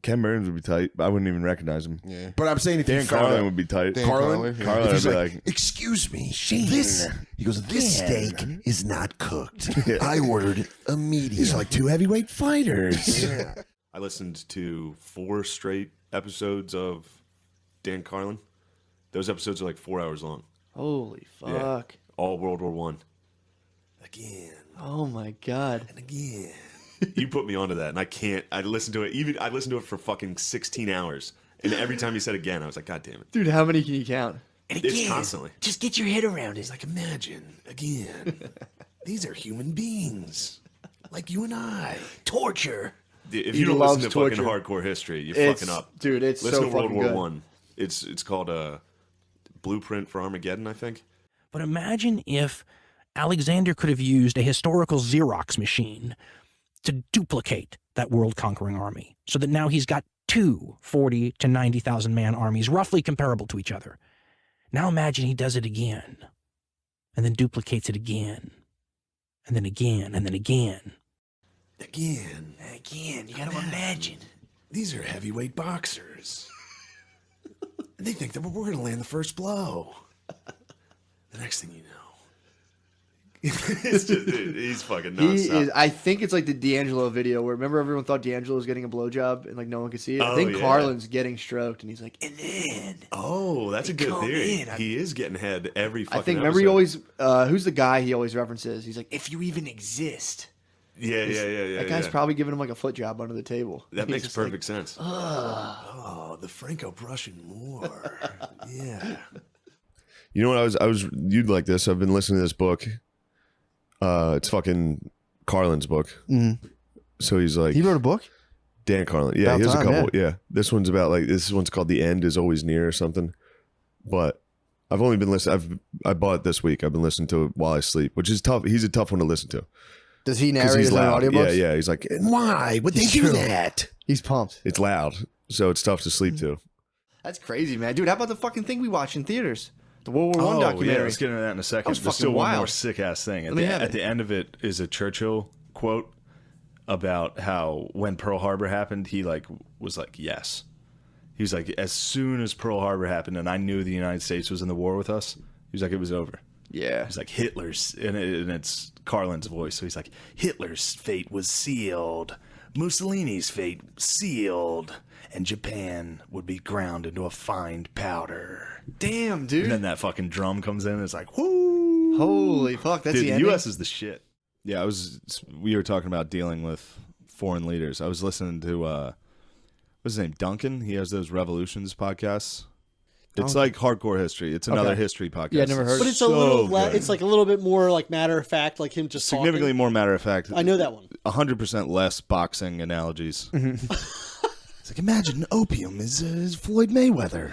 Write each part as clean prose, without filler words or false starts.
Ken Burns would be tight. I wouldn't even recognize him. Yeah. But I'm saying if Dan you found Carlin out, would be tight. Dan Carlin yeah. would He's be like, excuse me, he goes, this steak is not cooked. I ordered a medium. He's like 2 heavyweight fighters. Yeah. I listened to 4 straight episodes of Dan Carlin. Those episodes are like 4 hours long. Holy fuck. Yeah. All World War One. Again. Oh my God. And again. You put me onto that, and I can't. I listened to it. I listened to it for fucking 16 hours, and every time he said again, I was like, God damn it, Dude, how many can you count? And it's constantly. Just get your head around it. It's like, imagine, again, these are human beings. Like you and I. Torture. If He you don't listen loves to fucking torture. hardcore history, you're It's- fucking up, dude, it's listen so to World fucking War good. One. It's called Blueprint for Armageddon, I think. But imagine if Alexander could have used a historical Xerox machine to duplicate that world-conquering army, so that now he's got 2 40 to 90,000 man armies, roughly comparable to each other. Now imagine he does it again, and then duplicates it again, and then again, and then again. Again. Again. You gotta imagine. These are heavyweight boxers. They think that we're gonna land the first blow. The next thing you know. It's just, dude, he's fucking nuts. He is. I think it's like the D'Angelo video where remember everyone thought D'Angelo was getting a blowjob and like no one could see it. I Oh, think yeah. Carlin's getting stroked and he's like, and then Oh, that's a good come theory. in. He is getting head every fucking I think remember he episode. always who's the guy he always references? He's like, If you even exist. Yeah. that guy's yeah. probably giving him like a foot job under the table. That He's makes just like, perfect sense. Oh, the Franco-Prussian War. Yeah. You know what? I was. You'd like this. I've been listening to this book. It's fucking Carlin's book. Mm-hmm. So he's like, He wrote a book? Dan Carlin. Yeah, About he has time, a couple. Yeah. This one's about like this one's called The End Is Always Near or something. But I've only been listening. I bought it this week. I've been listening to it while I sleep, which is tough. He's a tough one to listen to Does he because narrate he's his own loud. audiobooks? Yeah. He's like, Why would they It's do true. that? He's pumped. it's loud, so it's tough to sleep to. That's crazy, man. Dude, how about the fucking thing we watched in theaters? The World War One Yeah, documentary. let's get into that in a second. was There's fucking still one more wild. sick ass thing. Let me have At it. the end of it is a Churchill quote about how when Pearl Harbor happened, he was like, yes. He was like, as soon as Pearl Harbor happened and I knew the United States was in the war with us, he was like, it was over. Yeah. He's like, Hitler's, and it's Carlin's voice. So he's like, Hitler's fate was sealed. Mussolini's fate sealed. And Japan would be ground into a fine powder. Damn, dude. And then that fucking drum comes in and it's like, whoo. Holy fuck, that's Dude, the the ending? U.S. is the shit. Yeah, we were talking about dealing with foreign leaders. I was listening to, what's his name, Duncan? He has those Revolutions podcasts. It's like hardcore history. It's another Okay. history podcast. Yeah, I never heard But it's so a little, good. it's like a little bit more like matter of fact, like him just Significantly talking. more matter of fact. I know that one. 100% less boxing analogies. It's like, imagine opium is Floyd Mayweather.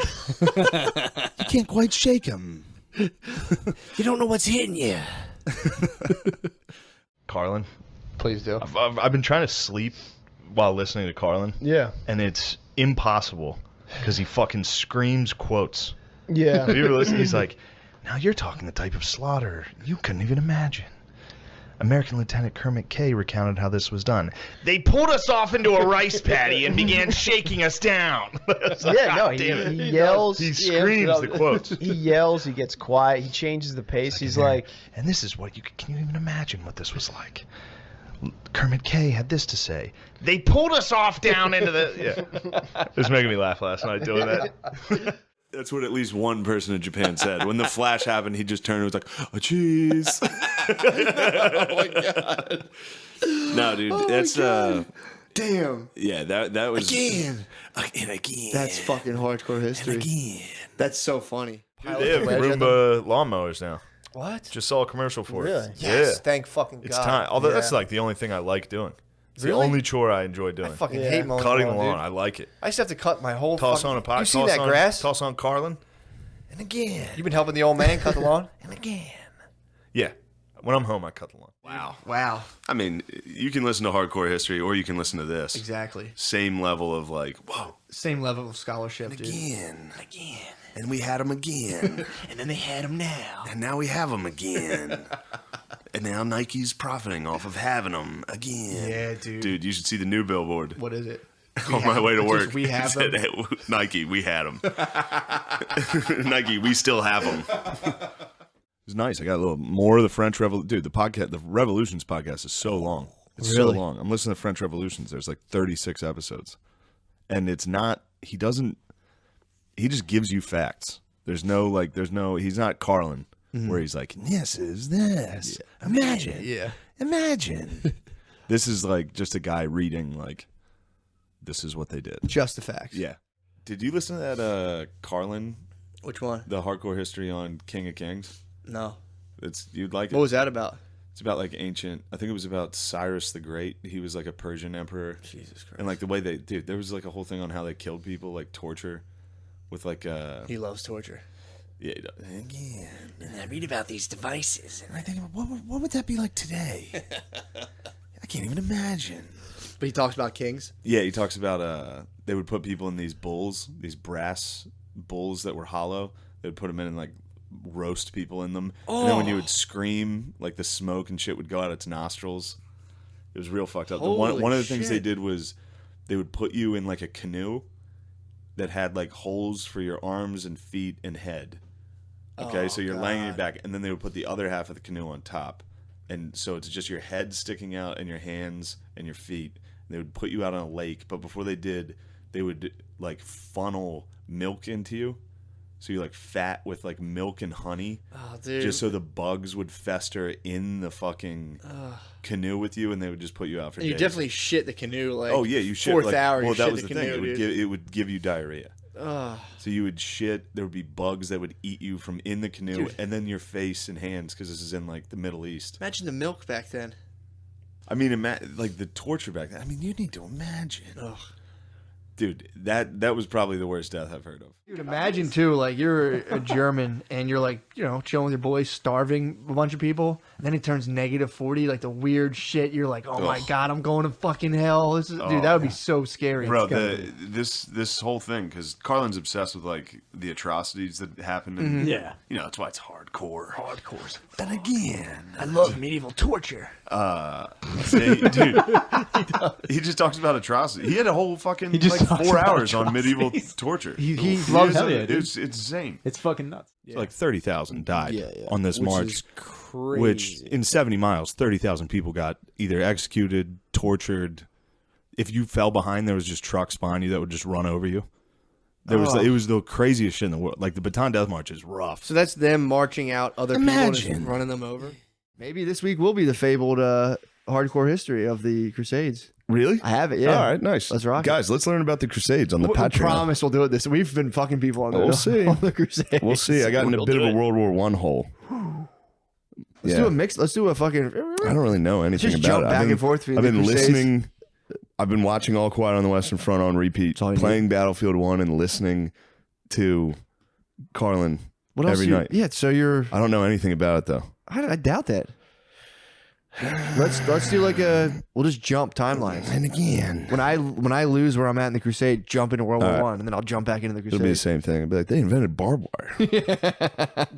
You can't quite shake him. You don't know what's hitting you. Carlin. Please do. I've been trying to sleep while listening to Carlin. Yeah. And it's impossible because he fucking screams quotes. Yeah. Have you ever listened? He's like, now you're talking the type of slaughter you couldn't even imagine. American Lieutenant Kermit K. recounted how this was done. They pulled us off into a rice paddy and began shaking us down. Yeah, no, he yells. He screams the quotes. He yells. He gets quiet. He changes the pace. He's like, and this is what can you even imagine what this was like? Kermit K. had this to say. They pulled us off down into the... Yeah. It was making me laugh last night doing that. That's what at least one person in Japan said. When the flash happened, he just turned and was like, oh, jeez. Oh my god. No, dude, Oh that's, my God. Damn. yeah, that was... Again. And again. That's fucking hardcore history. Again. That's so funny. They have Roomba lawnmowers now. what? Just saw a commercial for Really? it. Yes. Yeah. Thank fucking God. It's time. Although that's Yeah. like the only thing I like doing. It's Really? the only chore I enjoy doing. I fucking Yeah. hate mowing Cutting the lawn, lawn. dude. I like it. I used to have to cut my whole Toss fucking... on a pot. You seen toss that on, grass? Toss on Carlin. And again. You been helping the old man cut the lawn? And again. Yeah. When I'm home, I cut the lawn. Wow. I mean, you can listen to hardcore history or you can listen to this. Exactly. Same level of like, whoa. Same level of scholarship, dude. Again. Again. And we had him again. And then they had him now. And now we have him again. And now Nike's profiting off of having them again. Yeah, dude. Dude, you should see the new billboard. What is it? on my way to Just work. we have said, them? "Hey, Nike, we had them. Nike, we still have them. It's nice. I got a little more of the French Revolution. Dude, the Revolutions podcast is so long. It's Really? so long. I'm listening to French Revolutions. There's like 36 episodes. And it's not, he just gives you facts. He's not Carlin, where he's like, this is this. Yeah. Imagine. Yeah. Imagine. This is like just a guy reading, like, this is what they did. Just the facts. Yeah. Did you listen to that Carlin, Which one? the hardcore history on King of Kings? No. You'd like it. What was that about? It's about like ancient. I think it was about Cyrus the Great. He was like a Persian emperor. Jesus Christ. And like the way there was like a whole thing on how they killed people, like torture, with like He loves torture. yeah. Again. And I read about these devices. And I think, what would that be like today? I can't even imagine. But he talks about kings. Yeah, he talks about they would put people in these bowls, these brass bowls that were hollow. They would put them in and like roast people in them. And then when you would scream, like the smoke and shit would go out its nostrils. It was real fucked up. Holy One of the things they shit. did was they would put you in like a canoe that had like holes for your arms and feet and head. Okay, so you're laying on your back, and then they would put the other half of the canoe on top. And so it's just your head sticking out and your hands and your feet. And they would put you out on a lake, but before they did, they would like funnel milk into you. So you're like fat with like milk and honey. Oh, dude. Just so the bugs would fester in the fucking canoe with you, and they would just put you out for And you days. definitely shit the canoe. Like, Oh yeah, you shit. Fourth like, hour, Well, you that shit was the the canoe, thing. dude. It would give you diarrhea. Ugh. So you would shit. There would be bugs that would eat you from in the canoe, Dude. and then your face and hands, because this is in like the Middle East. Imagine the milk back then. I mean, like the torture back then. I mean, You need to imagine. Ugh. dude, that was probably the worst death I've heard of. Dude, imagine too, like you're a German and you're like, chilling with your boys, starving a bunch of people, and then it turns -40, like the weird shit. You're like, oh my Ugh. god, I'm going to fucking hell. This is, dude, that would be so scary. Bro, this whole thing, because Carlin's obsessed with like the atrocities that happened. And, Yeah. you know, that's why it's hardcore. Hardcore. And again. I love medieval torture. Dude, he just talks about atrocity. He had a whole fucking just like talks 4 about hours on medieval torture. He loves is- Hell yeah, dude. it's insane. It's fucking nuts. So like 30,000 died on this Which march. is crazy. Which in 70 miles, 30,000 people got either executed, tortured. If you fell behind, there was just trucks behind you that would just run over you. It was the craziest shit in the world. Like the Bataan Death March is rough. So that's them marching out other people and just Imagine. running them over. Maybe this week will be the fabled hardcore history of the Crusades. Really? I have it. Yeah. All right, nice. Let's rock it. Guys, let's learn about the Crusades on the We Patreon. promise we'll do it this. We've been fucking people on the, We'll see. on the Crusades. We'll see. I got in a We'll bit of do a it. World War I hole. Let's do a mix. Let's do a fucking. I don't really know anything Just about jump it. back I've been, and forth between I've the been Crusades. listening. I've been watching All Quiet on the Western Front on repeat, all you playing Battlefield 1 and listening to Carlin What else every you- night. Yeah. So you're. I don't know anything about it though. I doubt that. Let's do like a. We'll just jump timelines. And again. When I lose where I'm at in the Crusade, jump into World War All right. One, and then I'll jump back into the It'll be the Crusade. same thing. I'll be like, they invented barbed wire.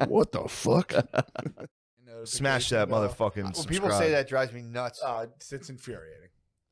What the fuck? Smash that motherfucking When subscribe. people say that, it drives me nuts. It's infuriating.